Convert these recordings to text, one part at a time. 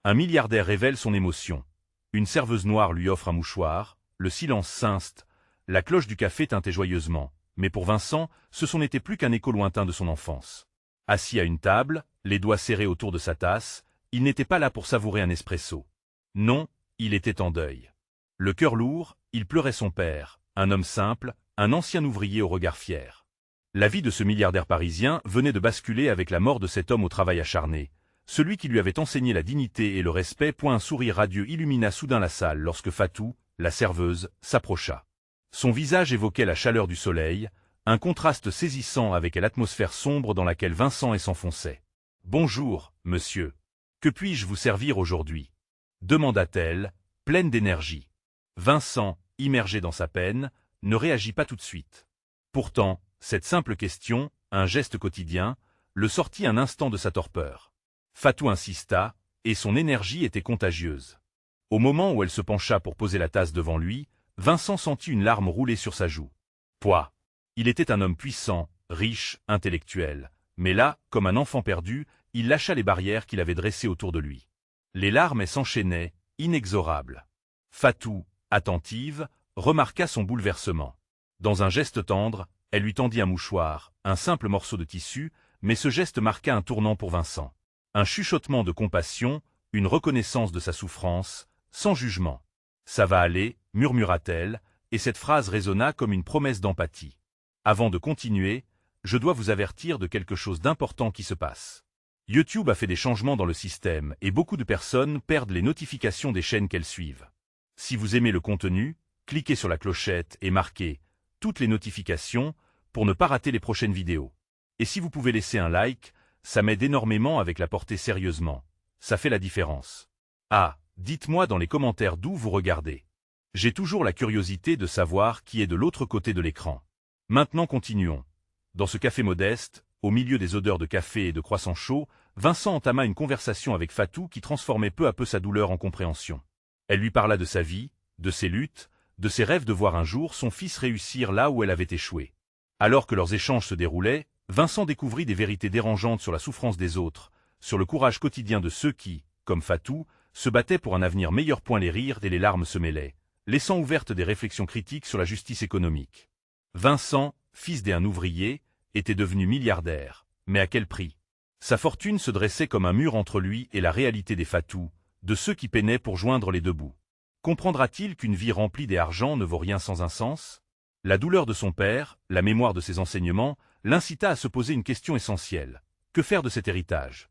Un milliardaire révèle son émotion. Une serveuse noire lui offre un mouchoir, le silence s'inste, la cloche du café tintait joyeusement, mais pour Vincent, ce n'était plus qu'un écho lointain de son enfance. Assis à une table, les doigts serrés autour de sa tasse, il n'était pas là pour savourer un espresso. Non, il était en deuil. Le cœur lourd, il pleurait son père, un homme simple, un ancien ouvrier au regard fier. La vie de ce milliardaire parisien venait de basculer avec la mort de cet homme au travail acharné, celui qui lui avait enseigné la dignité et le respect. Un sourire radieux illumina soudain la salle lorsque Fatou, la serveuse, s'approcha. Son visage évoquait la chaleur du soleil, un contraste saisissant avec l'atmosphère sombre dans laquelle Vincent s'enfonçait. « Bonjour, monsieur. Que puis-je vous servir aujourd'hui » demanda-t-elle, pleine d'énergie. Vincent, immergé dans sa peine, ne réagit pas tout de suite. Pourtant, cette simple question, un geste quotidien, le sortit un instant de sa torpeur. Fatou insista, et son énergie était contagieuse. Au moment où elle se pencha pour poser la tasse devant lui, Vincent sentit une larme rouler sur sa joue. Pouah! Il était un homme puissant, riche, intellectuel. Mais là, comme un enfant perdu, il lâcha les barrières qu'il avait dressées autour de lui. Les larmes s'enchaînaient, inexorables. Fatou, attentive, remarqua son bouleversement. Dans un geste tendre, elle lui tendit un mouchoir, un simple morceau de tissu, mais ce geste marqua un tournant pour Vincent. Un chuchotement de compassion, une reconnaissance de sa souffrance, sans jugement. « Ça va aller » murmura-t-elle, et cette phrase résonna comme une promesse d'empathie. Avant de continuer, je dois vous avertir de quelque chose d'important qui se passe. YouTube a fait des changements dans le système et beaucoup de personnes perdent les notifications des chaînes qu'elles suivent. Si vous aimez le contenu, cliquez sur la clochette et marquez « Toutes les notifications » pour ne pas rater les prochaines vidéos. Et si vous pouvez laisser un like, ça m'aide énormément avec la portée sérieusement. Ça fait la différence. Ah, dites-moi dans les commentaires d'où vous regardez. J'ai toujours la curiosité de savoir qui est de l'autre côté de l'écran. Maintenant continuons. Dans ce café modeste, au milieu des odeurs de café et de croissants chauds, Vincent entama une conversation avec Fatou qui transformait peu à peu sa douleur en compréhension. Elle lui parla de sa vie, de ses luttes, de ses rêves de voir un jour son fils réussir là où elle avait échoué. Alors que leurs échanges se déroulaient, Vincent découvrit des vérités dérangeantes sur la souffrance des autres, sur le courage quotidien de ceux qui, comme Fatou, se battaient pour un avenir meilleur. Les rires et les larmes se mêlaient, laissant ouvertes des réflexions critiques sur la justice économique. Vincent, fils d'un ouvrier, était devenu milliardaire, mais à quel prix? Sa fortune se dressait comme un mur entre lui et la réalité des Fatou, de ceux qui peinaient pour joindre les deux bouts. Comprendra-t-il qu'une vie remplie d'argent ne vaut rien sans un sens? La douleur de son père, la mémoire de ses enseignements, l'incita à se poser une question essentielle. Que faire de cet héritage?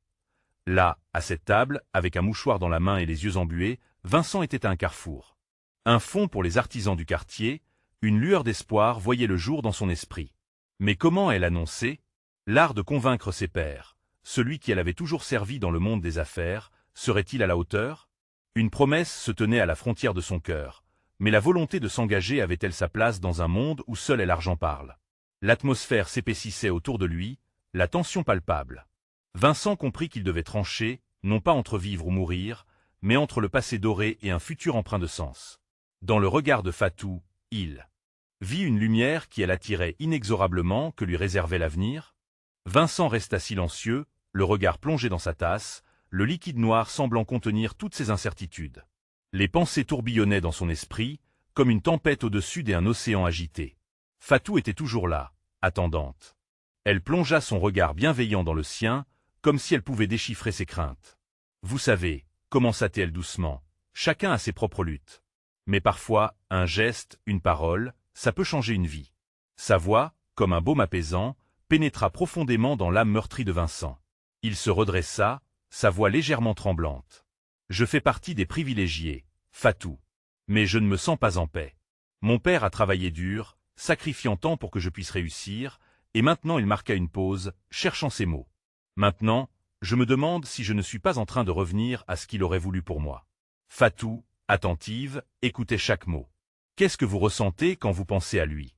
Là, à cette table, avec un mouchoir dans la main et les yeux embués, Vincent était à un carrefour. Un fonds pour les artisans du quartier, une lueur d'espoir voyait le jour dans son esprit. Mais comment elle annonçait? L'art de convaincre ses pairs, celui qui elle avait toujours servi dans le monde des affaires, serait-il à la hauteur? Une promesse se tenait à la frontière de son cœur, mais la volonté de s'engager avait-elle sa place dans un monde où seul l'argent parle? L'atmosphère s'épaississait autour de lui, la tension palpable. Vincent comprit qu'il devait trancher, non pas entre vivre ou mourir, mais entre le passé doré et un futur empreint de sens. Dans le regard de Fatou, il vit une lumière qui l'attirait inexorablement que lui réservait l'avenir. Vincent resta silencieux, le regard plongé dans sa tasse, le liquide noir semblant contenir toutes ses incertitudes. Les pensées tourbillonnaient dans son esprit, comme une tempête au-dessus d'un océan agité. Fatou était toujours là, attendante. Elle plongea son regard bienveillant dans le sien, comme si elle pouvait déchiffrer ses craintes. « Vous savez » commença-t-elle doucement, « chacun a ses propres luttes. Mais parfois, un geste, une parole, ça peut changer une vie. » Sa voix, comme un baume apaisant, pénétra profondément dans l'âme meurtrie de Vincent. Il se redressa, sa voix légèrement tremblante. « Je fais partie des privilégiés, Fatou. Mais je ne me sens pas en paix. Mon père a travaillé dur, sacrifiant tant pour que je puisse réussir, et maintenant il marqua une pause, cherchant ses mots. Maintenant, je me demande si je ne suis pas en train de revenir à ce qu'il aurait voulu pour moi. » Fatou, attentive, écoutait chaque mot. « Qu'est-ce que vous ressentez quand vous pensez à lui »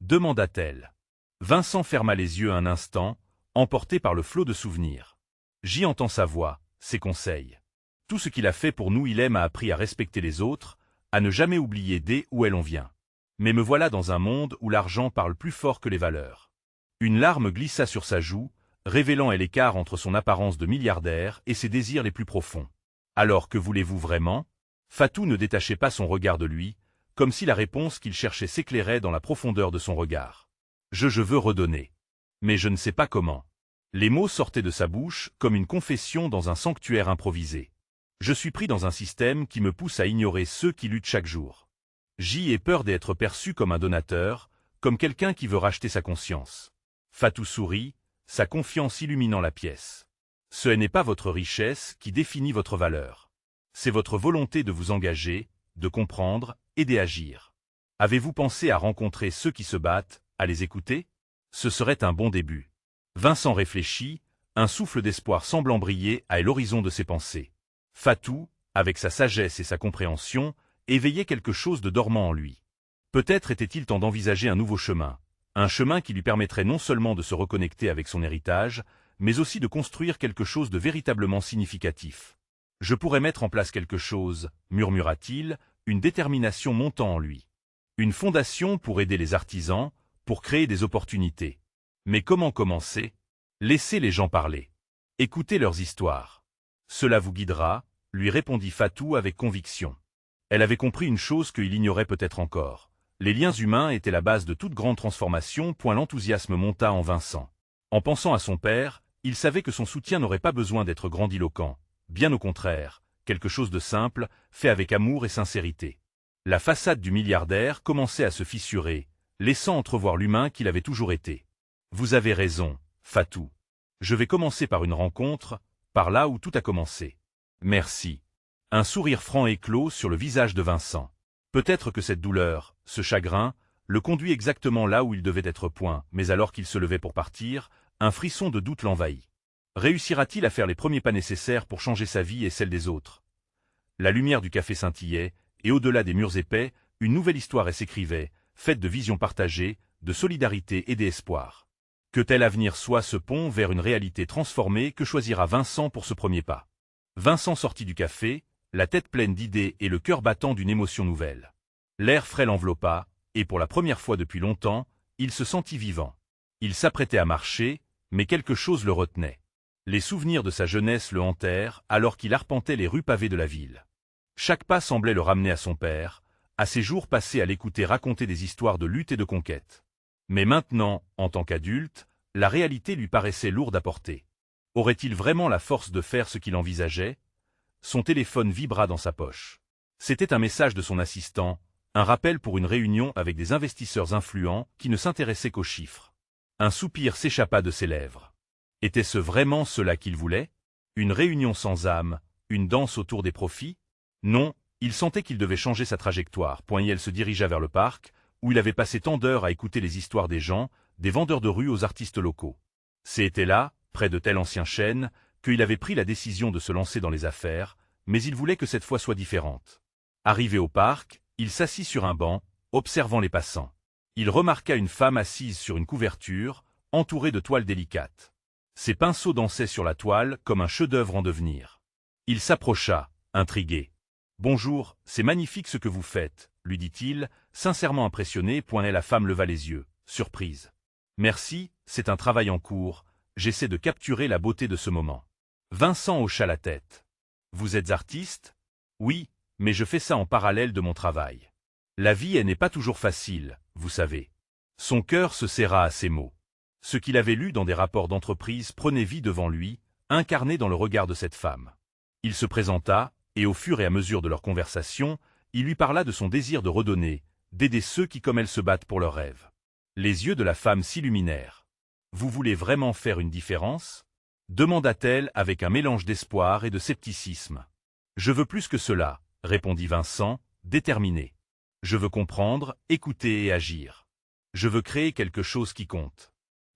demanda-t-elle. Vincent ferma les yeux un instant, emporté par le flot de souvenirs. « J'y entends sa voix, ses conseils. Tout ce qu'il a fait pour nous, il m'a appris à respecter les autres, à ne jamais oublier d'où on vient. Mais me voilà dans un monde où l'argent parle plus fort que les valeurs. » Une larme glissa sur sa joue, révélant l'écart entre son apparence de milliardaire et ses désirs les plus profonds. Alors que voulez-vous vraiment? Fatou ne détachait pas son regard de lui, comme si la réponse qu'il cherchait s'éclairait dans la profondeur de son regard. Je veux redonner. Mais je ne sais pas comment. Les mots sortaient de sa bouche comme une confession dans un sanctuaire improvisé. Je suis pris dans un système qui me pousse à ignorer ceux qui luttent chaque jour. J'y ai peur d'être perçu comme un donateur, comme quelqu'un qui veut racheter sa conscience. Fatou sourit, sa confiance illuminant la pièce. Ce n'est pas votre richesse qui définit votre valeur. C'est votre volonté de vous engager, de comprendre et d'agir. Avez-vous pensé à rencontrer ceux qui se battent, à les écouter? Ce serait un bon début. Vincent réfléchit, un souffle d'espoir semblant briller à l'horizon de ses pensées. Fatou, avec sa sagesse et sa compréhension, éveillait quelque chose de dormant en lui. Peut-être était-il temps d'envisager un nouveau chemin, un chemin qui lui permettrait non seulement de se reconnecter avec son héritage, mais aussi de construire quelque chose de véritablement significatif. Je pourrais mettre en place quelque chose, murmura-t-il, une détermination montant en lui. Une fondation pour aider les artisans, pour créer des opportunités. Mais comment commencer? Laissez les gens parler. Écoutez leurs histoires. Cela vous guidera, lui répondit Fatou avec conviction. Elle avait compris une chose qu'il ignorait peut-être encore. Les liens humains étaient la base de toute grande transformation. L'enthousiasme monta en Vincent. En pensant à son père, il savait que son soutien n'aurait pas besoin d'être grandiloquent. Bien au contraire, quelque chose de simple, fait avec amour et sincérité. La façade du milliardaire commençait à se fissurer, laissant entrevoir l'humain qu'il avait toujours été. Vous avez raison, Fatou. Je vais commencer par une rencontre, par là où tout a commencé. Merci. Un sourire franc éclot sur le visage de Vincent. Peut-être que cette douleur, ce chagrin, le conduit exactement là où il devait être mais alors qu'il se levait pour partir, un frisson de doute l'envahit. Réussira-t-il à faire les premiers pas nécessaires pour changer sa vie et celle des autres? La lumière du café scintillait, et au-delà des murs épais, une nouvelle histoire s'écrivait, faite de visions partagées, de solidarité et d'espoir. Que tel avenir soit ce pont vers une réalité transformée que choisira Vincent pour ce premier pas. Vincent sortit du café, la tête pleine d'idées et le cœur battant d'une émotion nouvelle. L'air frais l'enveloppa, et pour la première fois depuis longtemps, il se sentit vivant. Il s'apprêtait à marcher, mais quelque chose le retenait. Les souvenirs de sa jeunesse le hantèrent alors qu'il arpentait les rues pavées de la ville. Chaque pas semblait le ramener à son père, à ses jours passés à l'écouter raconter des histoires de lutte et de conquête. Mais maintenant, en tant qu'adulte, la réalité lui paraissait lourde à porter. Aurait-il vraiment la force de faire ce qu'il envisageait? Son téléphone vibra dans sa poche. C'était un message de son assistant, un rappel pour une réunion avec des investisseurs influents qui ne s'intéressaient qu'aux chiffres. Un soupir s'échappa de ses lèvres. Était-ce vraiment cela qu'il voulait? Une réunion sans âme, une danse autour des profits? Non, il sentait qu'il devait changer sa trajectoire. Elle se dirigea vers le parc, où il avait passé tant d'heures à écouter les histoires des gens, des vendeurs de rue aux artistes locaux. C'était là, près de tel ancien chêne, qu'il avait pris la décision de se lancer dans les affaires, mais il voulait que cette fois soit différente. Arrivé au parc, il s'assit sur un banc, observant les passants. Il remarqua une femme assise sur une couverture, entourée de toiles délicates. Ses pinceaux dansaient sur la toile comme un chef-d'œuvre en devenir. Il s'approcha, intrigué. « Bonjour, c'est magnifique ce que vous faites, » lui dit-il, sincèrement impressionné. La femme leva les yeux, surprise. « Merci, c'est un travail en cours, j'essaie de capturer la beauté de ce moment. » Vincent hocha la tête. « Vous êtes artiste? » ?»« Oui, mais je fais ça en parallèle de mon travail. La vie, elle n'est pas toujours facile, vous savez. » Son cœur se serra à ces mots. Ce qu'il avait lu dans des rapports d'entreprise prenait vie devant lui, incarné dans le regard de cette femme. Il se présenta, et au fur et à mesure de leur conversation, il lui parla de son désir de redonner, d'aider ceux qui comme elle se battent pour leurs rêves. Les yeux de la femme s'illuminèrent. « Vous voulez vraiment faire une différence ?» demanda-t-elle avec un mélange d'espoir et de scepticisme. « Je veux plus que cela, » répondit Vincent, déterminé. « Je veux comprendre, écouter et agir. Je veux créer quelque chose qui compte. »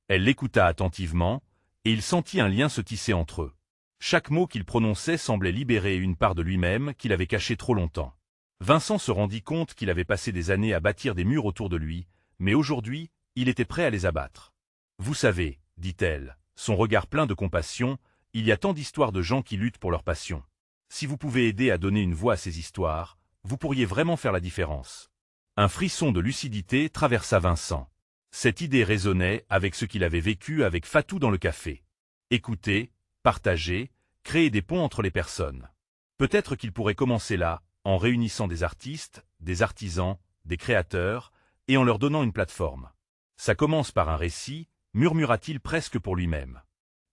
Elle l'écouta attentivement, et il sentit un lien se tisser entre eux. Chaque mot qu'il prononçait semblait libérer une part de lui-même qu'il avait cachée trop longtemps. Vincent se rendit compte qu'il avait passé des années à bâtir des murs autour de lui, mais aujourd'hui, il était prêt à les abattre. « Vous savez, » dit-elle, son regard plein de compassion, « il y a tant d'histoires de gens qui luttent pour leur passion. Si vous pouvez aider à donner une voix à ces histoires, vous pourriez vraiment faire la différence. » Un frisson de lucidité traversa Vincent. Cette idée résonnait avec ce qu'il avait vécu avec Fatou dans le café. Écouter, partager, créer des ponts entre les personnes. Peut-être qu'il pourrait commencer là, en réunissant des artistes, des artisans, des créateurs, et en leur donnant une plateforme. Ça commence par un récit, murmura-t-il presque pour lui-même.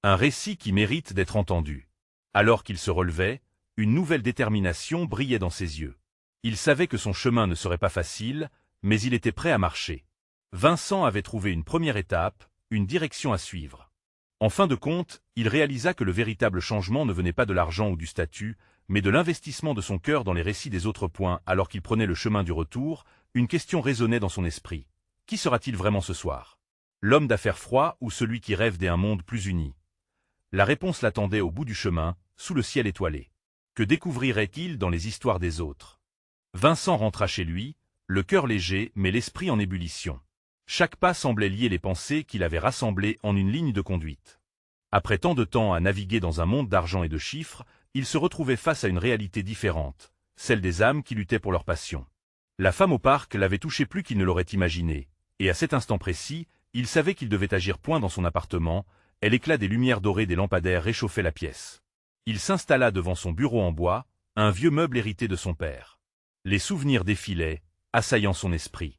Un récit qui mérite d'être entendu. Alors qu'il se relevait, une nouvelle détermination brillait dans ses yeux. Il savait que son chemin ne serait pas facile, mais il était prêt à marcher. Vincent avait trouvé une première étape, une direction à suivre. En fin de compte, il réalisa que le véritable changement ne venait pas de l'argent ou du statut, mais de l'investissement de son cœur dans les récits des autres points. Alors qu'il prenait le chemin du retour, une question résonnait dans son esprit. Qui sera-t-il vraiment ce soir? L'homme d'affaires froid ou celui qui rêve d'un monde plus uni? La réponse l'attendait au bout du chemin, sous le ciel étoilé. Que découvrirait-il dans les histoires des autres? Vincent rentra chez lui, le cœur léger mais l'esprit en ébullition. Chaque pas semblait lier les pensées qu'il avait rassemblées en une ligne de conduite. Après tant de temps à naviguer dans un monde d'argent et de chiffres, il se retrouvait face à une réalité différente, celle des âmes qui luttaient pour leur passion. La femme au parc l'avait touché plus qu'il ne l'aurait imaginé, et à cet instant précis, il savait qu'il devait agir point dans son appartement, et l'éclat des lumières dorées des lampadaires réchauffait la pièce. Il s'installa devant son bureau en bois, un vieux meuble hérité de son père. Les souvenirs défilaient, assaillant son esprit.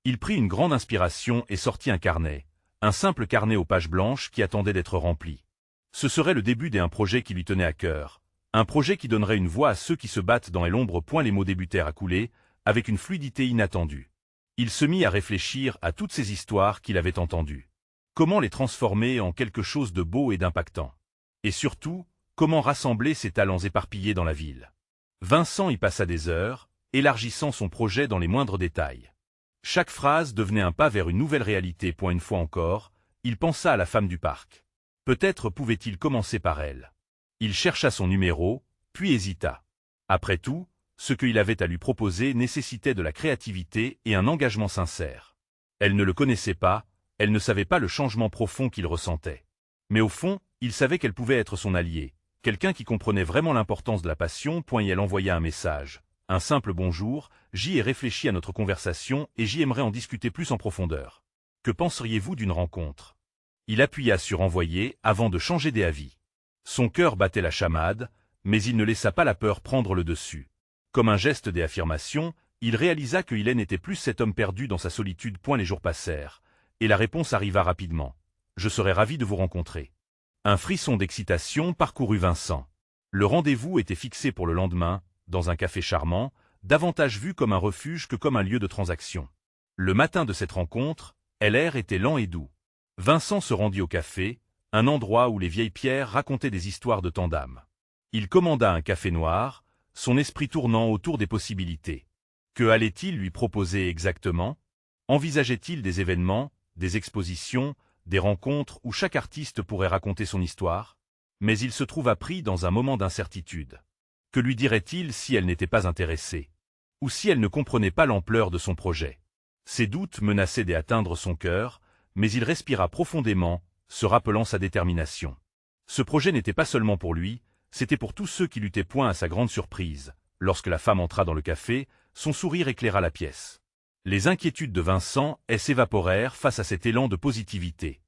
Il prit une grande inspiration et sortit un carnet, un simple carnet aux pages blanches qui attendait d'être rempli. Ce serait le début d'un projet qui lui tenait à cœur, un projet qui donnerait une voix à ceux qui se battent dans l'ombre. Les mots débutèrent à couler, avec une fluidité inattendue. Il se mit à réfléchir à toutes ces histoires qu'il avait entendues. Comment les transformer en quelque chose de beau et d'impactant? Et surtout, comment rassembler ces talents éparpillés dans la ville? Vincent y passa des heures, élargissant son projet dans les moindres détails. Chaque phrase devenait un pas vers une nouvelle réalité. Une fois encore, il pensa à la femme du parc. Peut-être pouvait-il commencer par elle. Il chercha son numéro, puis hésita. Après tout, ce qu'il avait à lui proposer nécessitait de la créativité et un engagement sincère. Elle ne le connaissait pas, elle ne savait pas le changement profond qu'il ressentait. Mais au fond, il savait qu'elle pouvait être son allié, quelqu'un qui comprenait vraiment l'importance de la passion. Et elle envoya un message. Un simple bonjour, j'y ai réfléchi à notre conversation et j'y aimerais en discuter plus en profondeur. Que penseriez-vous d'une rencontre? Il appuya sur envoyer avant de changer d'avis. Son cœur battait la chamade, mais il ne laissa pas la peur prendre le dessus. Comme un geste d'affirmation, il réalisa que Hélène n'était plus cet homme perdu dans sa solitude. Les jours passèrent, et la réponse arriva rapidement. Je serais ravi de vous rencontrer. Un frisson d'excitation parcourut Vincent. Le rendez-vous était fixé pour le lendemain, dans un café charmant, davantage vu comme un refuge que comme un lieu de transaction. Le matin de cette rencontre, l'air était lent et doux. Vincent se rendit au café, un endroit où les vieilles pierres racontaient des histoires de tant d'âmes. Il commanda un café noir, son esprit tournant autour des possibilités. Que allait-il lui proposer exactement? Envisageait-il des événements, des expositions, des rencontres où chaque artiste pourrait raconter son histoire? Mais il se trouva pris dans un moment d'incertitude. Que lui dirait-il si elle n'était pas intéressée? Ou si elle ne comprenait pas l'ampleur de son projet? Ses doutes menaçaient d'atteindre son cœur, mais il respira profondément, se rappelant sa détermination. Ce projet n'était pas seulement pour lui, c'était pour tous ceux qui luttaient. À sa grande surprise, lorsque la femme entra dans le café, son sourire éclaira la pièce. Les inquiétudes de Vincent s'évaporèrent face à cet élan de positivité.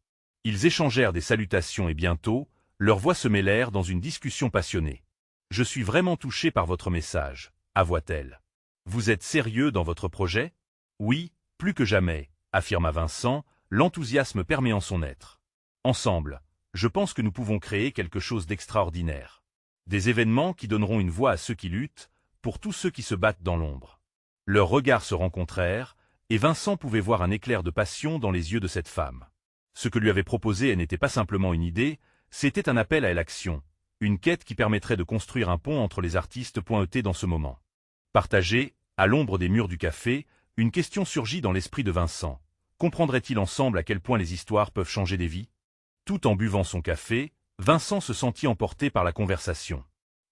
Ils échangèrent des salutations et bientôt, leurs voix se mêlèrent dans une discussion passionnée. « Je suis vraiment touché par votre message, » avoua-t-elle. « Vous êtes sérieux dans votre projet? » « Oui, plus que jamais, » affirma Vincent, l'enthousiasme perméant son être. « Ensemble, je pense que nous pouvons créer quelque chose d'extraordinaire. Des événements qui donneront une voix à ceux qui luttent, pour tous ceux qui se battent dans l'ombre. » Leurs regards se rencontrèrent, et Vincent pouvait voir un éclair de passion dans les yeux de cette femme. Ce que lui avait proposé elle n'était pas simplement une idée, c'était un appel à l'action, une quête qui permettrait de construire un pont entre les artistes. Dans ce moment. Partagé, à l'ombre des murs du café, une question surgit dans l'esprit de Vincent. Comprendraient-ils ensemble à quel point les histoires peuvent changer des vies? Tout en buvant son café, Vincent se sentit emporté par la conversation.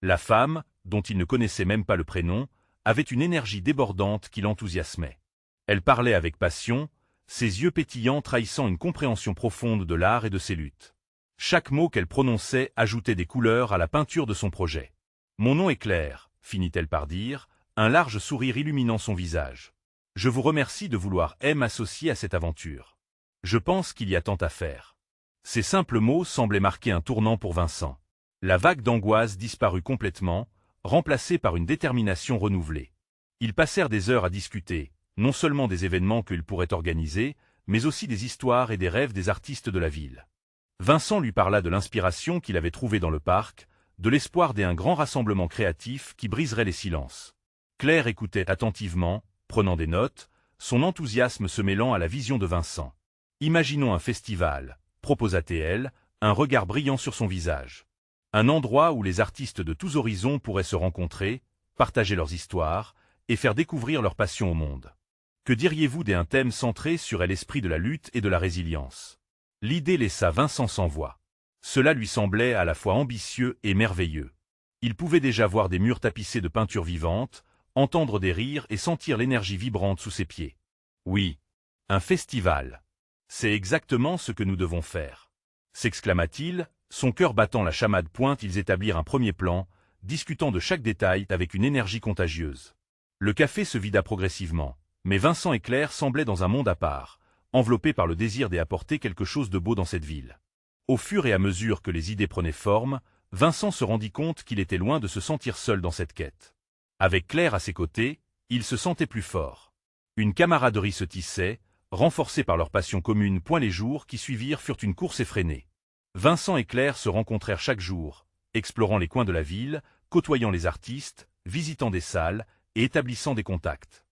La femme, dont il ne connaissait même pas le prénom, avait une énergie débordante qui l'enthousiasmait. Elle parlait avec passion, ses yeux pétillants trahissant une compréhension profonde de l'art et de ses luttes. Chaque mot qu'elle prononçait ajoutait des couleurs à la peinture de son projet. « Mon nom est Claire », finit-elle par dire, un large sourire illuminant son visage. « Je vous remercie de vouloir m'associer à cette aventure. Je pense qu'il y a tant à faire. » Ces simples mots semblaient marquer un tournant pour Vincent. La vague d'angoisse disparut complètement, remplacée par une détermination renouvelée. Ils passèrent des heures à discuter, non seulement des événements qu'ils pourraient organiser, mais aussi des histoires et des rêves des artistes de la ville. Vincent lui parla de l'inspiration qu'il avait trouvée dans le parc, de l'espoir d'un grand rassemblement créatif qui briserait les silences. Claire écoutait attentivement, prenant des notes, son enthousiasme se mêlant à la vision de Vincent. « Imaginons un festival », proposa-t-elle, un regard brillant sur son visage. Un endroit où les artistes de tous horizons pourraient se rencontrer, partager leurs histoires, et faire découvrir leur passion au monde. Que diriez-vous d'un thème centré sur l'esprit de la lutte et de la résilience? L'idée laissa Vincent sans voix. Cela lui semblait à la fois ambitieux et merveilleux. Il pouvait déjà voir des murs tapissés de peintures vivantes, entendre des rires et sentir l'énergie vibrante sous ses pieds. Oui, un festival. C'est exactement ce que nous devons faire. S'exclama-t-il, son cœur battant la chamade pointe, ils établirent un premier plan, discutant de chaque détail avec une énergie contagieuse. Le café se vida progressivement, mais Vincent et Claire semblaient dans un monde à part, enveloppés par le désir d'apporter quelque chose de beau dans cette ville. Au fur et à mesure que les idées prenaient forme, Vincent se rendit compte qu'il était loin de se sentir seul dans cette quête. Avec Claire à ses côtés, il se sentait plus fort. Une camaraderie se tissait, renforcée par leur passion commune. Les jours qui suivirent furent une course effrénée. Vincent et Claire se rencontrèrent chaque jour, explorant les coins de la ville, côtoyant les artistes, visitant des salles et établissant des contacts.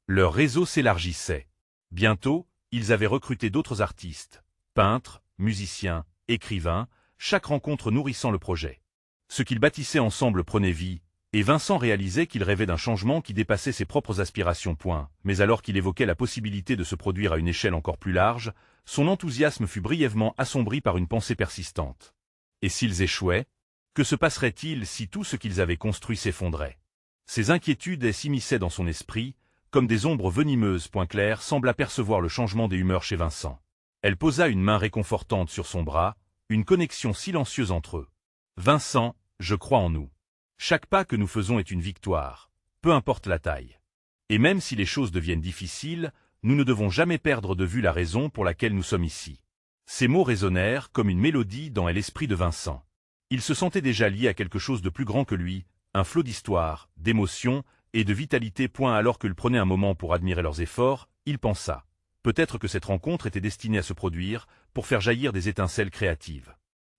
Leur réseau s'élargissait. Bientôt, ils avaient recruté d'autres artistes, peintres, musiciens, écrivains, chaque rencontre nourrissant le projet. Ce qu'ils bâtissaient ensemble prenait vie, et Vincent réalisait qu'il rêvait d'un changement qui dépassait ses propres aspirations. Mais alors qu'il évoquait la possibilité de se produire à une échelle encore plus large, son enthousiasme fut brièvement assombri par une pensée persistante. Et s'ils échouaient? Que se passerait-il si tout ce qu'ils avaient construit s'effondrait? Ces inquiétudes s'immisçaient dans son esprit, comme des ombres venimeuses. Claire semble apercevoir le changement des humeurs chez Vincent. Elle posa une main réconfortante sur son bras, une connexion silencieuse entre eux. « Vincent, je crois en nous. Chaque pas que nous faisons est une victoire, peu importe la taille. Et même si les choses deviennent difficiles, nous ne devons jamais perdre de vue la raison pour laquelle nous sommes ici. » Ces mots résonnèrent comme une mélodie dans l'esprit de Vincent. Il se sentait déjà lié à quelque chose de plus grand que lui, un flot d'histoire, d'émotion et de vitalité. Alors qu'il prenait un moment pour admirer leurs efforts, il pensa. Peut-être que cette rencontre était destinée à se produire pour faire jaillir des étincelles créatives.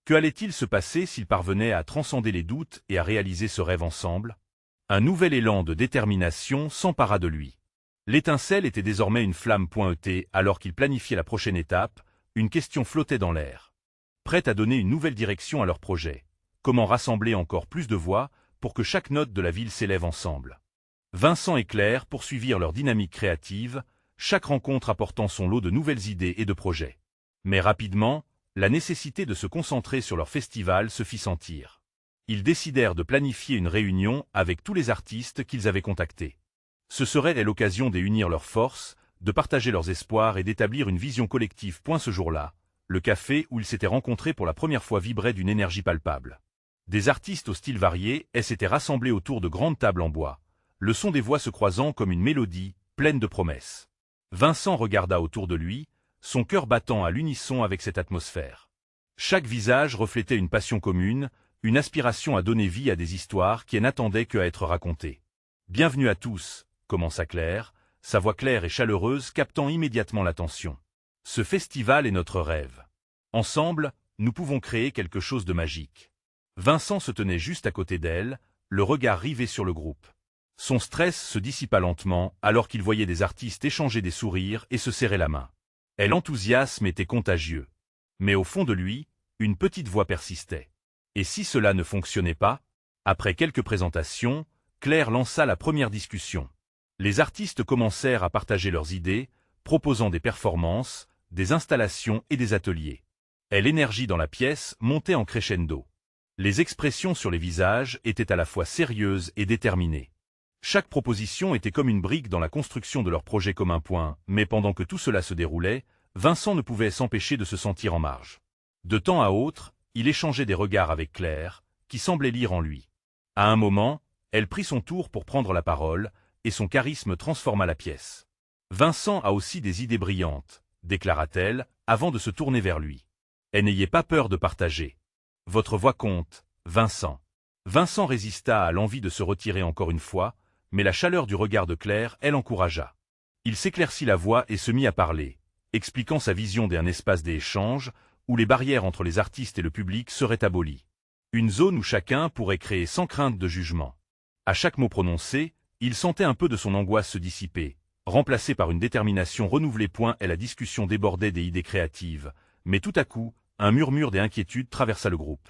Que allait-il se passer s'ils parvenaient à transcender les doutes et à réaliser ce rêve ensemble? Un nouvel élan de détermination s'empara de lui. L'étincelle était désormais une flamme. Alors qu'il planifiait la prochaine étape, une question flottait dans l'air. Prête à donner une nouvelle direction à leur projet. Comment rassembler encore plus de voix pour que chaque note de la ville s'élève ensemble? Vincent et Claire poursuivirent leur dynamique créative, chaque rencontre apportant son lot de nouvelles idées et de projets. Mais rapidement, la nécessité de se concentrer sur leur festival se fit sentir. Ils décidèrent de planifier une réunion avec tous les artistes qu'ils avaient contactés. Ce serait l'occasion d'unir leurs forces, de partager leurs espoirs et d'établir une vision collective. Ce jour-là, le café où ils s'étaient rencontrés pour la première fois vibrait d'une énergie palpable. Des artistes au style varié s'étaient rassemblés autour de grandes tables en bois, le son des voix se croisant comme une mélodie, pleine de promesses. Vincent regarda autour de lui, son cœur battant à l'unisson avec cette atmosphère. Chaque visage reflétait une passion commune, une aspiration à donner vie à des histoires qui n'attendaient qu'à être racontées. « Bienvenue à tous », commença Claire, sa voix claire et chaleureuse captant immédiatement l'attention. « Ce festival est notre rêve. Ensemble, nous pouvons créer quelque chose de magique. » Vincent se tenait juste à côté d'elle, le regard rivé sur le groupe. Son stress se dissipa lentement alors qu'il voyait des artistes échanger des sourires et se serrer la main. L'enthousiasme était contagieux. Mais au fond de lui, une petite voix persistait. Et si cela ne fonctionnait pas? Après quelques présentations, Claire lança la première discussion. Les artistes commencèrent à partager leurs idées, proposant des performances, des installations et des ateliers. L'énergie dans la pièce montait en crescendo. Les expressions sur les visages étaient à la fois sérieuses et déterminées. Chaque proposition était comme une brique dans la construction de leur projet commun. Mais pendant que tout cela se déroulait, Vincent ne pouvait s'empêcher de se sentir en marge. De temps à autre, il échangeait des regards avec Claire, qui semblait lire en lui. À un moment, elle prit son tour pour prendre la parole, et son charisme transforma la pièce. « Vincent a aussi des idées brillantes », déclara-t-elle, avant de se tourner vers lui. « N'ayez pas peur de partager. Votre voix compte, Vincent. Vincent résista à l'envie de se retirer encore une fois, mais la chaleur du regard de Claire, elle encouragea. Il s'éclaircit la voix et se mit à parler, expliquant sa vision d'un espace d'échange où les barrières entre les artistes et le public seraient abolies. Une zone où chacun pourrait créer sans crainte de jugement. À chaque mot prononcé, il sentait un peu de son angoisse se dissiper, remplacée par une détermination renouvelée. Et la discussion débordait des idées créatives, mais tout à coup, un murmure des inquiétudes traversa le groupe.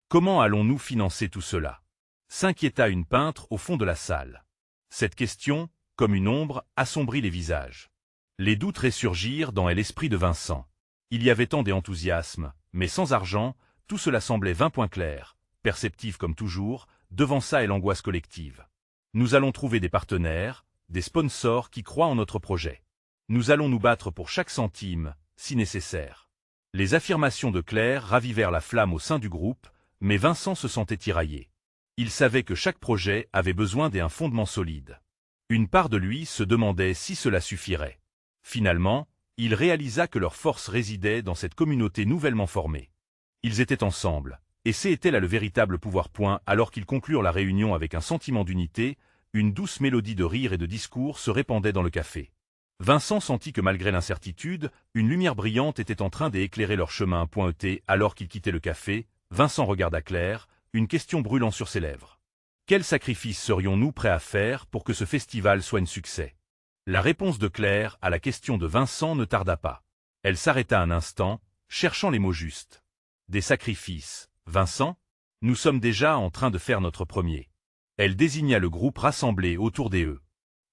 Comment allons-nous financer tout cela? S'inquiéta une peintre au fond de la salle. Cette question, comme une ombre, assombrit les visages. Les doutes ressurgirent dans l'esprit de Vincent. Il y avait tant d'enthousiasme, mais sans argent, tout cela semblait vain. Clair, perceptif comme toujours, devança l'angoisse collective. Nous allons trouver des partenaires, des sponsors qui croient en notre projet. Nous allons nous battre pour chaque centime, si nécessaire. Les affirmations de Claire ravivèrent la flamme au sein du groupe, mais Vincent se sentait tiraillé. Il savait que chaque projet avait besoin d'un fondement solide. Une part de lui se demandait si cela suffirait. Finalement, il réalisa que leur force résidait dans cette communauté nouvellement formée. Ils étaient ensemble, et c'était là le véritable pouvoir. Alors qu'ils conclurent la réunion avec un sentiment d'unité, une douce mélodie de rire et de discours se répandait dans le café. Vincent sentit que malgré l'incertitude, une lumière brillante était en train d'éclairer leur chemin. Alors qu'ils quittaient le café, Vincent regarda Claire, une question brûlant sur ses lèvres. Quel sacrifice serions-nous prêts à faire pour que ce festival soit un succès? La réponse de Claire à la question de Vincent ne tarda pas. Elle s'arrêta un instant, cherchant les mots justes. Des sacrifices, Vincent? Nous sommes déjà en train de faire notre premier. Elle désigna le groupe rassemblé autour d'eux.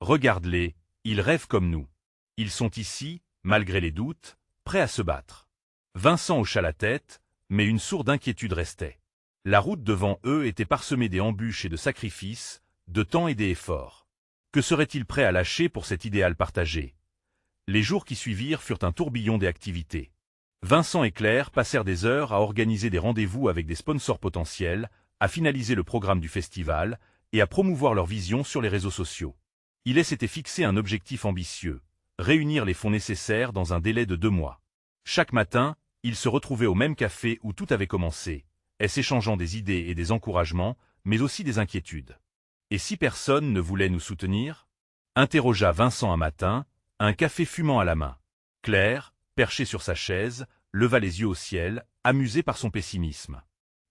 Regarde-les, ils rêvent comme nous. Ils sont ici, malgré les doutes, prêts à se battre. Vincent hocha la tête, mais une sourde inquiétude restait. La route devant eux était parsemée d'embûches et de sacrifices, de temps et d'efforts. Que serait-il prêt à lâcher pour cet idéal partagé? Les jours qui suivirent furent un tourbillon d'activités. Vincent et Claire passèrent des heures à organiser des rendez-vous avec des sponsors potentiels, à finaliser le programme du festival et à promouvoir leur vision sur les réseaux sociaux. Ils s'étaient fixé un objectif ambitieux, réunir les fonds nécessaires dans un délai de 2 mois. Chaque matin, ils se retrouvaient au même café où tout avait commencé, s'échangeant des idées et des encouragements, mais aussi des inquiétudes. Et si personne ne voulait nous soutenir? Interrogea Vincent un matin, un café fumant à la main. Claire, perchée sur sa chaise, leva les yeux au ciel, amusée par son pessimisme.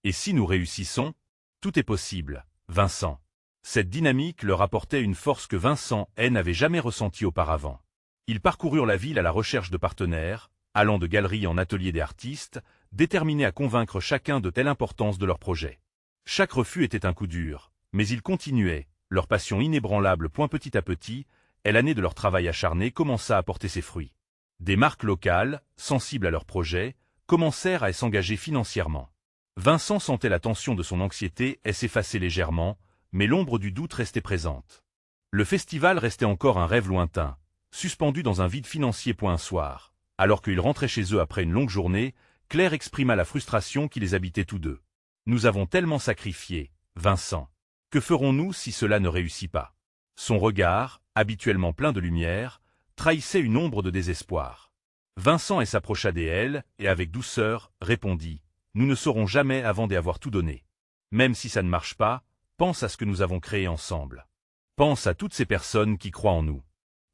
Et si nous réussissons? Tout est possible, Vincent. Cette dynamique leur apportait une force que Vincent n'avait jamais ressentie auparavant. Ils parcoururent la ville à la recherche de partenaires, allant de galerie en atelier des artistes, déterminés à convaincre chacun de telle importance de leur projet. Chaque refus était un coup dur, mais ils continuaient, leur passion inébranlable. Petit à petit, l'année de leur travail acharné commença à porter ses fruits. Des marques locales, sensibles à leur projet, commencèrent à s'engager financièrement. Vincent sentait la tension de son anxiété s'effacer légèrement, mais l'ombre du doute restait présente. Le festival restait encore un rêve lointain, suspendu dans un vide financier. Un soir, alors qu'ils rentraient chez eux après une longue journée, Claire exprima la frustration qui les habitait tous deux. « Nous avons tellement sacrifié, Vincent. Que ferons-nous si cela ne réussit pas ?» Son regard, habituellement plein de lumière, trahissait une ombre de désespoir. Vincent s'approcha d'elle et avec douceur répondit « Nous ne saurons jamais avant d'avoir tout donné. Même si ça ne marche pas, pense à ce que nous avons créé ensemble. Pense à toutes ces personnes qui croient en nous. »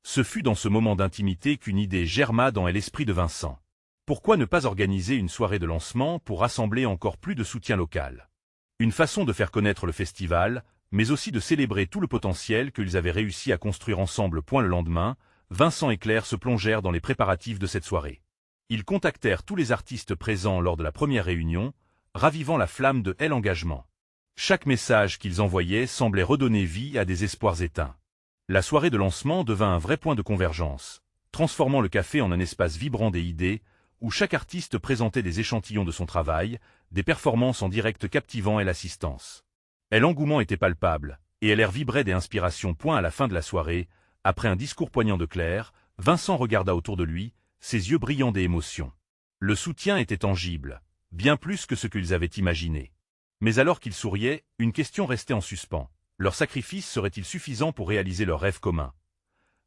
Ce fut dans ce moment d'intimité qu'une idée germa dans l'esprit de Vincent. Pourquoi ne pas organiser une soirée de lancement pour rassembler encore plus de soutien local? Une façon de faire connaître le festival, mais aussi de célébrer tout le potentiel qu'ils avaient réussi à construire ensemble. Le lendemain, Vincent et Claire se plongèrent dans les préparatifs de cette soirée. Ils contactèrent tous les artistes présents lors de la première réunion, ravivant la flamme de l'engagement. Chaque message qu'ils envoyaient semblait redonner vie à des espoirs éteints. La soirée de lancement devint un vrai point de convergence, transformant le café en un espace vibrant des idées, où chaque artiste présentait des échantillons de son travail, des performances en direct captivant l'assistance. L'engouement était palpable, et l'air vibrait des inspirations. À la fin de la soirée, après un discours poignant de Claire, Vincent regarda autour de lui, ses yeux brillants d'émotion. Le soutien était tangible, bien plus que ce qu'ils avaient imaginé. Mais alors qu'ils souriaient, une question restait en suspens. Leur sacrifice serait-il suffisant pour réaliser leur rêve commun?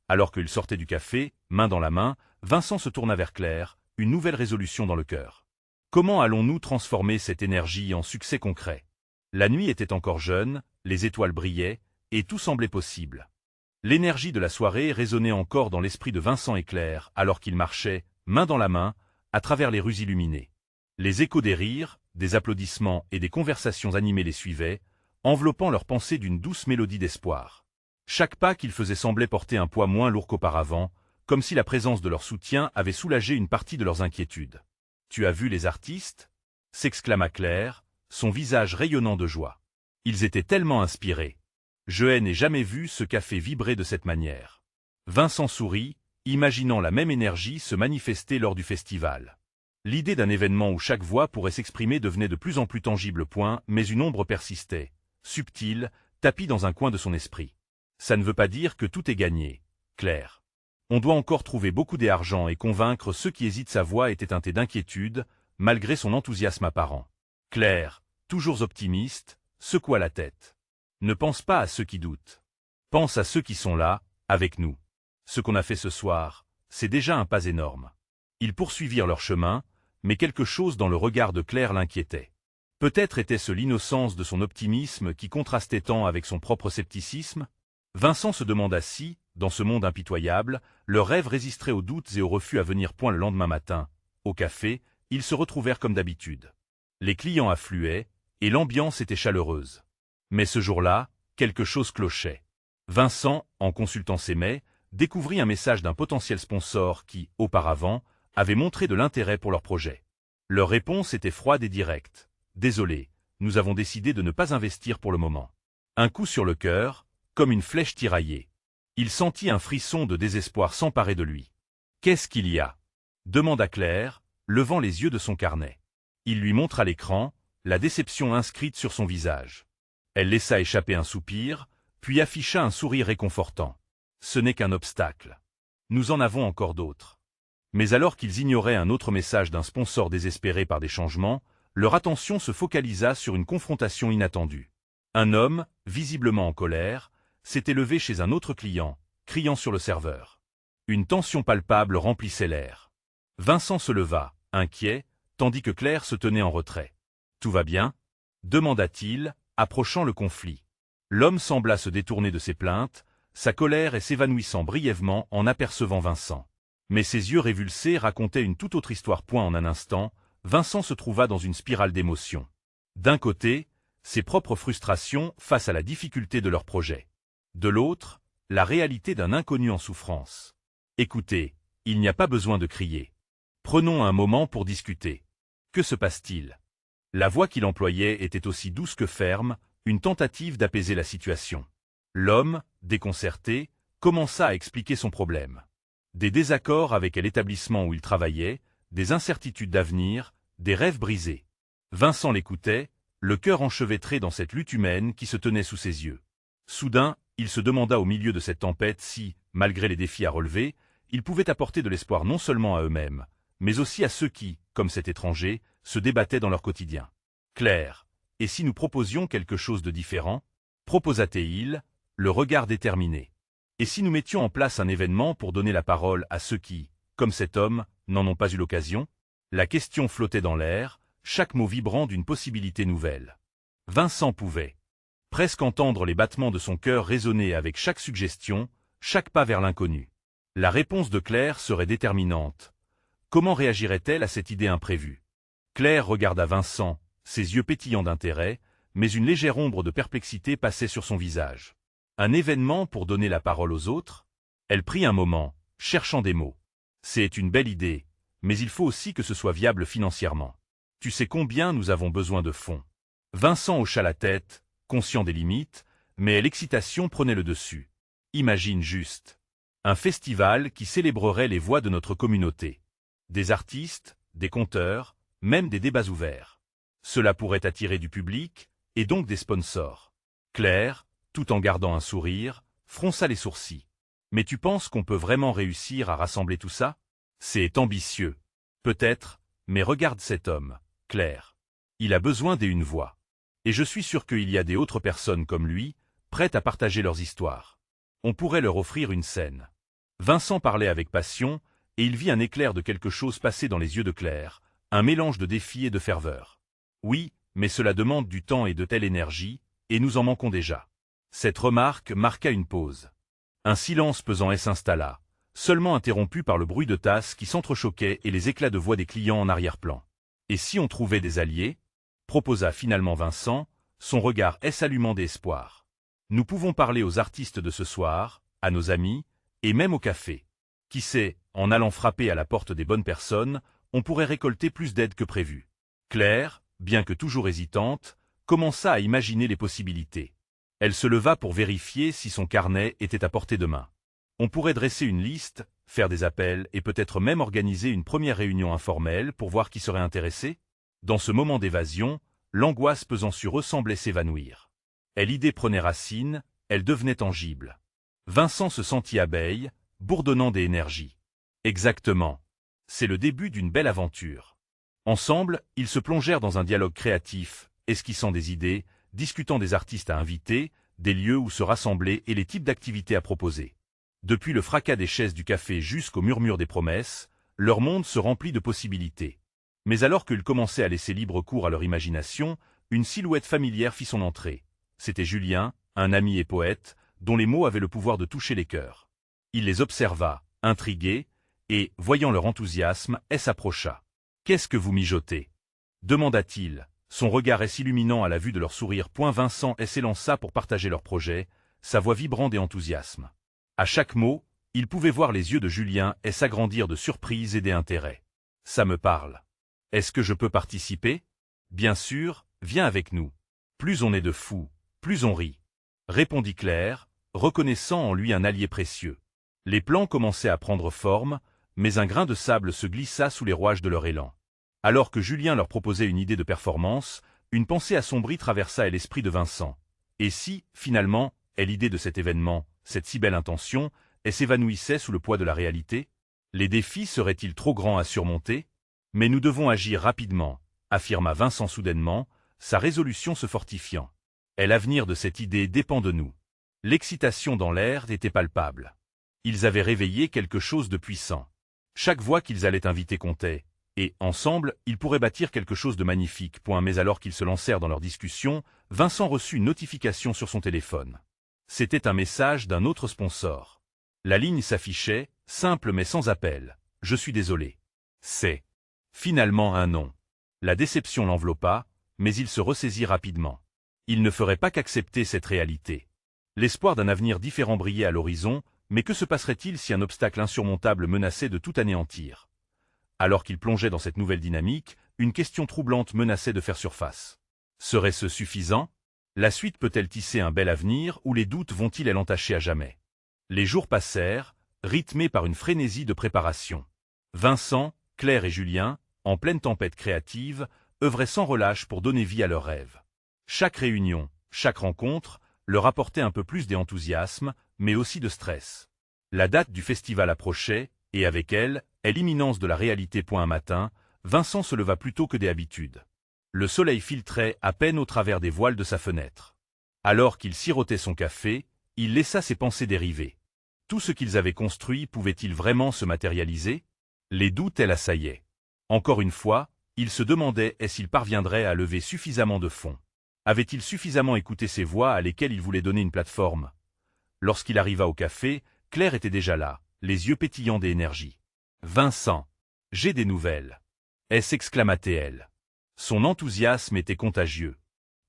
Alors qu'ils sortaient du café, main dans la main, Vincent se tourna vers Claire, une nouvelle résolution dans le cœur. Comment allons-nous transformer cette énergie en succès concret? La nuit était encore jeune, les étoiles brillaient, et tout semblait possible. L'énergie de la soirée résonnait encore dans l'esprit de Vincent et Claire alors qu'ils marchaient, main dans la main, à travers les rues illuminées. Les échos des rires, des applaudissements et des conversations animées les suivaient, enveloppant leurs pensées d'une douce mélodie d'espoir. Chaque pas qu'ils faisaient semblait porter un poids moins lourd qu'auparavant, comme si la présence de leur soutien avait soulagé une partie de leurs inquiétudes. « Tu as vu les artistes » s'exclama Claire, son visage rayonnant de joie. Ils étaient tellement inspirés. Je n'ai jamais vu ce café vibrer de cette manière. Vincent sourit, imaginant la même énergie se manifester lors du festival. L'idée d'un événement où chaque voix pourrait s'exprimer devenait de plus en plus tangible, mais une ombre persistait, subtile, tapie dans un coin de son esprit. Ça ne veut pas dire que tout est gagné, Claire. On doit encore trouver beaucoup d'argent et convaincre ceux qui hésitent. Sa voix était teintée d'inquiétude, malgré son enthousiasme apparent. Claire, toujours optimiste, secoua la tête. Ne pense pas à ceux qui doutent. Pense à ceux qui sont là, avec nous. Ce qu'on a fait ce soir, c'est déjà un pas énorme. Ils poursuivirent leur chemin, mais quelque chose dans le regard de Claire l'inquiétait. Peut-être était-ce l'innocence de son optimisme qui contrastait tant avec son propre scepticisme. Vincent se demanda si, dans ce monde impitoyable, leur rêve résisterait aux doutes et aux refus à venir point le lendemain matin. Au café, ils se retrouvèrent comme d'habitude. Les clients affluaient, et l'ambiance était chaleureuse. Mais ce jour-là, quelque chose clochait. Vincent, en consultant ses mails, découvrit un message d'un potentiel sponsor qui, auparavant, avait montré de l'intérêt pour leur projet. Leur réponse était froide et directe. « Désolé, nous avons décidé de ne pas investir pour le moment. » Un coup sur le cœur, comme une flèche tiraillée. Il sentit un frisson de désespoir s'emparer de lui. « Qu'est-ce qu'il y a » demanda Claire, levant les yeux de son carnet. Il lui montra l'écran, la déception inscrite sur son visage. Elle laissa échapper un soupir, puis afficha un sourire réconfortant. « Ce n'est qu'un obstacle. Nous en avons encore d'autres. » Mais alors qu'ils ignoraient un autre message d'un sponsor désespéré par des changements, leur attention se focalisa sur une confrontation inattendue. Un homme, visiblement en colère, s'était levé chez un autre client, criant sur le serveur. Une tension palpable remplissait l'air. Vincent se leva, inquiet, tandis que Claire se tenait en retrait. « Tout va bien » demanda-t-il, approchant le conflit. L'homme sembla se détourner de ses plaintes, sa colère et s'évanouissant brièvement en apercevant Vincent. Mais ses yeux révulsés racontaient une toute autre histoire. En un instant, Vincent se trouva dans une spirale d'émotions. D'un côté, ses propres frustrations face à la difficulté de leur projet. De l'autre, la réalité d'un inconnu en souffrance. « Écoutez, il n'y a pas besoin de crier. Prenons un moment pour discuter. Que se passe-t-il » La voix qu'il employait était aussi douce que ferme, une tentative d'apaiser la situation. L'homme, déconcerté, commença à expliquer son problème. Des désaccords avec l'établissement où il travaillait, des incertitudes d'avenir, des rêves brisés. Vincent l'écoutait, le cœur enchevêtré dans cette lutte humaine qui se tenait sous ses yeux. Soudain, il se demanda au milieu de cette tempête si, malgré les défis à relever, ils pouvaient apporter de l'espoir non seulement à eux-mêmes, mais aussi à ceux qui, comme cet étranger, se débattaient dans leur quotidien. « Claire, et si nous proposions quelque chose de différent » proposa-t-il, le regard déterminé. « Et si nous mettions en place un événement pour donner la parole à ceux qui, comme cet homme, n'en ont pas eu l'occasion » La question flottait dans l'air, chaque mot vibrant d'une possibilité nouvelle. Vincent pouvait presque entendre les battements de son cœur résonner avec chaque suggestion, chaque pas vers l'inconnu. La réponse de Claire serait déterminante. Comment réagirait-elle à cette idée imprévue? Claire regarda Vincent, ses yeux pétillants d'intérêt, mais une légère ombre de perplexité passait sur son visage. Un événement pour donner la parole aux autres? Elle prit un moment, cherchant des mots. C'est une belle idée, mais il faut aussi que ce soit viable financièrement. Tu sais combien nous avons besoin de fonds? Vincent hocha la tête, conscient des limites, mais l'excitation prenait le dessus. Imagine juste. Un festival qui célébrerait les voix de notre communauté. Des artistes, des conteurs, même des débats ouverts. Cela pourrait attirer du public, et donc des sponsors. Claire, tout en gardant un sourire, fronça les sourcils. Mais tu penses qu'on peut vraiment réussir à rassembler tout ça? C'est ambitieux. Peut-être, mais regarde cet homme, Claire. Il a besoin d'une voix. Et je suis sûr qu'il y a des autres personnes comme lui, prêtes à partager leurs histoires. On pourrait leur offrir une scène. Vincent parlait avec passion, et il vit un éclair de quelque chose passer dans les yeux de Claire, un mélange de défi et de ferveur. Oui, mais cela demande du temps et de telle énergie, et nous en manquons déjà. » Cette remarque marqua une pause. Un silence pesant s'installa, seulement interrompu par le bruit de tasses qui s'entrechoquaient et les éclats de voix des clients en arrière-plan. « Et si on trouvait des alliés ?» proposa finalement Vincent, son regard s'allumant d'espoir. « Nous pouvons parler aux artistes de ce soir, à nos amis, et même au café. Qui sait, en allant frapper à la porte des bonnes personnes, on pourrait récolter plus d'aide que prévu. » Claire, bien que toujours hésitante, commença à imaginer les possibilités. Elle se leva pour vérifier si son carnet était à portée de main. On pourrait dresser une liste, faire des appels et peut-être même organiser une première réunion informelle pour voir qui serait intéressé. Dans ce moment d'évasion, l'angoisse pesant sur eux semblait s'évanouir. Et l'idée prenait racine, elle devenait tangible. Vincent se sentit abeille, bourdonnant d'énergie. Exactement. C'est le début d'une belle aventure. Ensemble, ils se plongèrent dans un dialogue créatif, esquissant des idées, discutant des artistes à inviter, des lieux où se rassembler et les types d'activités à proposer. Depuis le fracas des chaises du café jusqu'au murmure des promesses, leur monde se remplit de possibilités. Mais alors qu'ils commençaient à laisser libre cours à leur imagination, une silhouette familière fit son entrée. C'était Julien, un ami et poète, dont les mots avaient le pouvoir de toucher les cœurs. Il les observa, intrigué, et, voyant leur enthousiasme, s'approcha. « Qu'est-ce que vous mijotez » demanda-t-il, son regard s'illuminant à la vue de leur sourire. Vincent s'élança pour partager leur projet, sa voix vibrant d'enthousiasme. À chaque mot, il pouvait voir les yeux de Julien s'agrandir de surprise et d'intérêt. « Ça me parle. Est-ce que je peux participer ? » ?»« Bien sûr, viens avec nous. Plus on est de fous, plus on rit. » répondit Claire, reconnaissant en lui un allié précieux. Les plans commençaient à prendre forme, mais un grain de sable se glissa sous les rouages de leur élan. Alors que Julien leur proposait une idée de performance, une pensée assombrie traversa l'esprit de Vincent. Et si, finalement, l'idée de cet événement, cette si belle intention, s'évanouissait sous le poids de la réalité? Les défis seraient-ils trop grands à surmonter? Mais nous devons agir rapidement, affirma Vincent soudainement, sa résolution se fortifiant. Et l'avenir de cette idée dépend de nous. L'excitation dans l'air était palpable. Ils avaient réveillé quelque chose de puissant. Chaque voix qu'ils allaient inviter comptait. Et, ensemble, ils pourraient bâtir quelque chose de magnifique. Mais alors qu'ils se lancèrent dans leur discussion, Vincent reçut une notification sur son téléphone. C'était un message d'un autre sponsor. La ligne s'affichait, simple mais sans appel. « Je suis désolé. » C'est finalement un non. La déception l'enveloppa, mais il se ressaisit rapidement. Il ne ferait pas qu'accepter cette réalité. L'espoir d'un avenir différent brillait à l'horizon, mais que se passerait-il si un obstacle insurmontable menaçait de tout anéantir? Alors qu'il plongeait dans cette nouvelle dynamique, une question troublante menaçait de faire surface. Serait-ce suffisant? La suite peut-elle tisser un bel avenir ou les doutes vont-ils l'entacher à jamais? Les jours passèrent, rythmés par une frénésie de préparation. Vincent, Claire et Julien, en pleine tempête créative, œuvraient sans relâche pour donner vie à leurs rêves. Chaque réunion, chaque rencontre, leur apportait un peu plus d'enthousiasme, mais aussi de stress. La date du festival approchait, et avec elle, l'imminence de la réalité. Un matin, Vincent se leva plus tôt que d'habitude. Le soleil filtrait à peine au travers des voiles de sa fenêtre. Alors qu'il sirotait son café, il laissa ses pensées dériver. Tout ce qu'ils avaient construit pouvait-il vraiment se matérialiser? Les doutes l'assaillaient. Encore une fois, il se demandait s'il parviendrait à lever suffisamment de fonds. Avait-il suffisamment écouté ces voix à lesquelles il voulait donner une plateforme? Lorsqu'il arriva au café, Claire était déjà là, les yeux pétillants d'énergie. « Vincent, j'ai des nouvelles. » s'exclama-t-elle. Son enthousiasme était contagieux.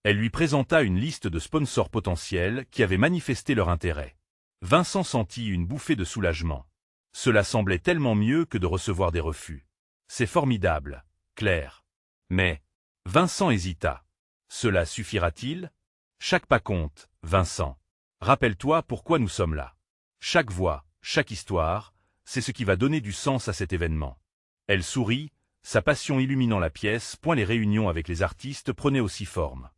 Elle lui présenta une liste de sponsors potentiels qui avaient manifesté leur intérêt. Vincent sentit une bouffée de soulagement. Cela semblait tellement mieux que de recevoir des refus. « C'est formidable, Claire. » Mais Vincent hésita. « Cela suffira-t-il? » Chaque pas compte, Vincent. Rappelle-toi pourquoi nous sommes là. Chaque voix, chaque histoire, c'est ce qui va donner du sens à cet événement. Elle sourit, sa passion illuminant la pièce. Les réunions avec les artistes prenaient aussi forme.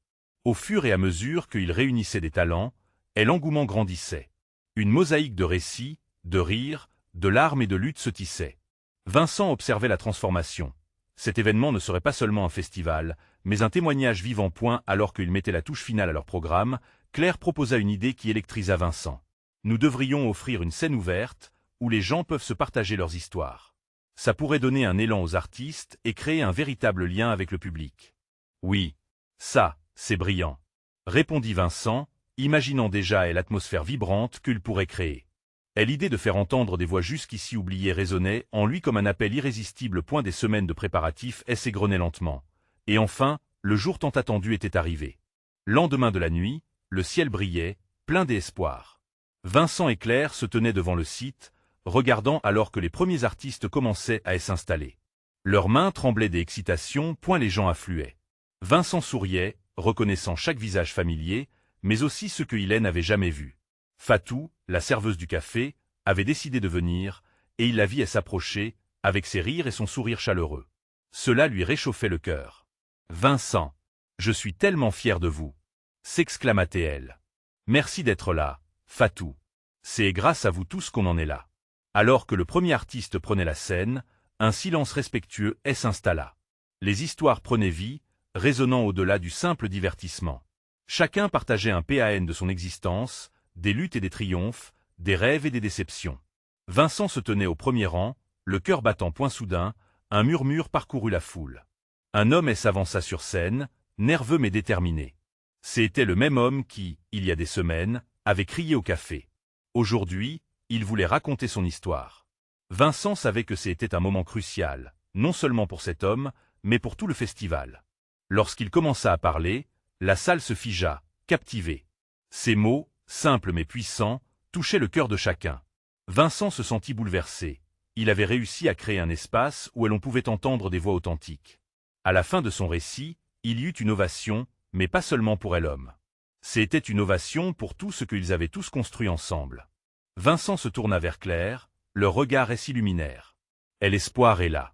Au fur et à mesure qu'ils réunissaient des talents, l'engouement grandissait. Une mosaïque de récits, de rires, de larmes et de luttes se tissait. Vincent observait la transformation. Cet événement ne serait pas seulement un festival, mais un témoignage vivant. Alors qu'il mettait la touche finale à leur programme, Claire proposa une idée qui électrisa Vincent. Nous devrions offrir une scène ouverte, où les gens peuvent se partager leurs histoires. Ça pourrait donner un élan aux artistes et créer un véritable lien avec le public. Oui, Ça, c'est brillant, répondit Vincent, imaginant déjà l'atmosphère vibrante qu'il pourrait créer. Et l'idée de faire entendre des voix jusqu'ici oubliées résonnait en lui comme un appel irrésistible. Point des semaines de préparatifs s'égrenaient lentement. Et enfin, le jour tant attendu était arrivé. Lendemain de la nuit, le ciel brillait, plein d'espoir. Vincent et Claire se tenaient devant le site, regardant alors que les premiers artistes commençaient à s'installer. Leurs mains tremblaient d'excitation, point les gens affluaient. Vincent souriait, reconnaissant chaque visage familier, mais aussi ceux que Hélène n'avait jamais vus. Fatou, la serveuse du café, avait décidé de venir, et il la vit s'approcher, avec ses rires et son sourire chaleureux. Cela lui réchauffait le cœur. « Vincent, je suis tellement fier de vous !» s'exclama-t-elle. « Merci d'être là, Fatou. C'est grâce à vous tous qu'on en est là. » Alors que le premier artiste prenait la scène, un silence respectueux s'installa. Les histoires prenaient vie, résonnant au-delà du simple divertissement. Chacun partageait un PAN de son existence, des luttes et des triomphes, des rêves et des déceptions. Vincent se tenait au premier rang, le cœur battant. Point soudain, un murmure parcourut la foule. Un homme s'avança sur scène, nerveux mais déterminé. C'était le même homme qui, il y a des semaines, avait crié au café. Aujourd'hui, il voulait raconter son histoire. Vincent savait que c'était un moment crucial, non seulement pour cet homme, mais pour tout le festival. Lorsqu'il commença à parler, la salle se figea, captivée. Ses mots, simples mais puissants, touchaient le cœur de chacun. Vincent se sentit bouleversé. Il avait réussi à créer un espace où l'on pouvait entendre des voix authentiques. À la fin de son récit, il y eut une ovation, mais pas seulement pour l'homme. C'était une ovation pour tout ce qu'ils avaient tous construit ensemble. Vincent se tourna vers Claire, leurs regards s'illuminèrent. Et l'espoir est là.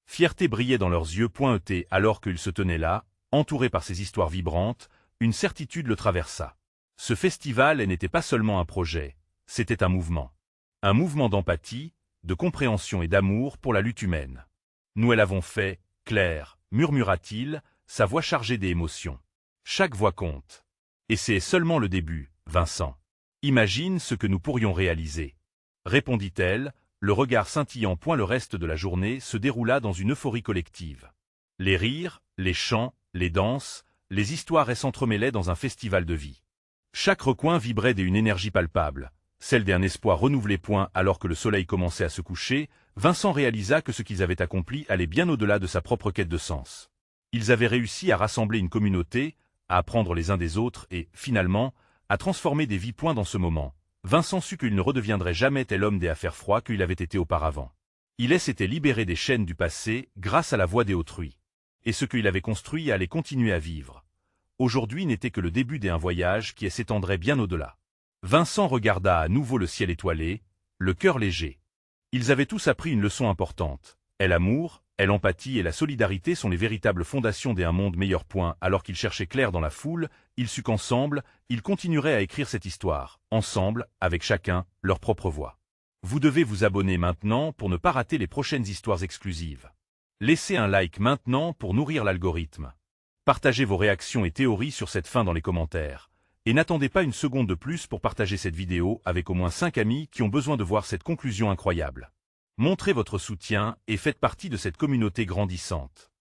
Fierté brillait dans leurs yeux pointés alors qu'ils se tenaient là, entourés par ces histoires vibrantes, une certitude le traversa. Ce festival n'était pas seulement un projet, c'était un mouvement. Un mouvement d'empathie, de compréhension et d'amour pour la lutte humaine. Nous l'avons fait, Claire, murmura-t-il, sa voix chargée d'émotions. Chaque voix compte. Et c'est seulement le début, Vincent. Imagine ce que nous pourrions réaliser. Répondit-elle, le regard scintillant. Le reste de la journée se déroula dans une euphorie collective. Les rires, les chants, les danses, les histoires s'entremêlaient dans un festival de vie. Chaque recoin vibrait d'une énergie palpable, celle d'un espoir renouvelé. Alors que le soleil commençait à se coucher, Vincent réalisa que ce qu'ils avaient accompli allait bien au-delà de sa propre quête de sens. Ils avaient réussi à rassembler une communauté, à apprendre les uns des autres et, finalement, à transformer des vies. Dans ce moment, Vincent sut qu'il ne redeviendrait jamais tel homme des affaires froids qu'il avait été auparavant. Il s'était libéré des chaînes du passé grâce à la voix des autrui. Et ce qu'il avait construit allait continuer à vivre. Aujourd'hui n'était que le début d'un voyage qui s'étendrait bien au-delà. Vincent regarda à nouveau le ciel étoilé, le cœur léger. Ils avaient tous appris une leçon importante. L'amour, l'empathie et la solidarité sont les véritables fondations d'un monde meilleur. Alors qu'ils cherchaient Claire dans la foule, il sut qu'ensemble, ils continueraient à écrire cette histoire, ensemble, avec chacun, leur propre voix. Vous devez vous abonner maintenant pour ne pas rater les prochaines histoires exclusives. Laissez un like maintenant pour nourrir l'algorithme. Partagez vos réactions et théories sur cette fin dans les commentaires. Et n'attendez pas une seconde de plus pour partager cette vidéo avec au moins 5 amis qui ont besoin de voir cette conclusion incroyable. Montrez votre soutien et faites partie de cette communauté grandissante.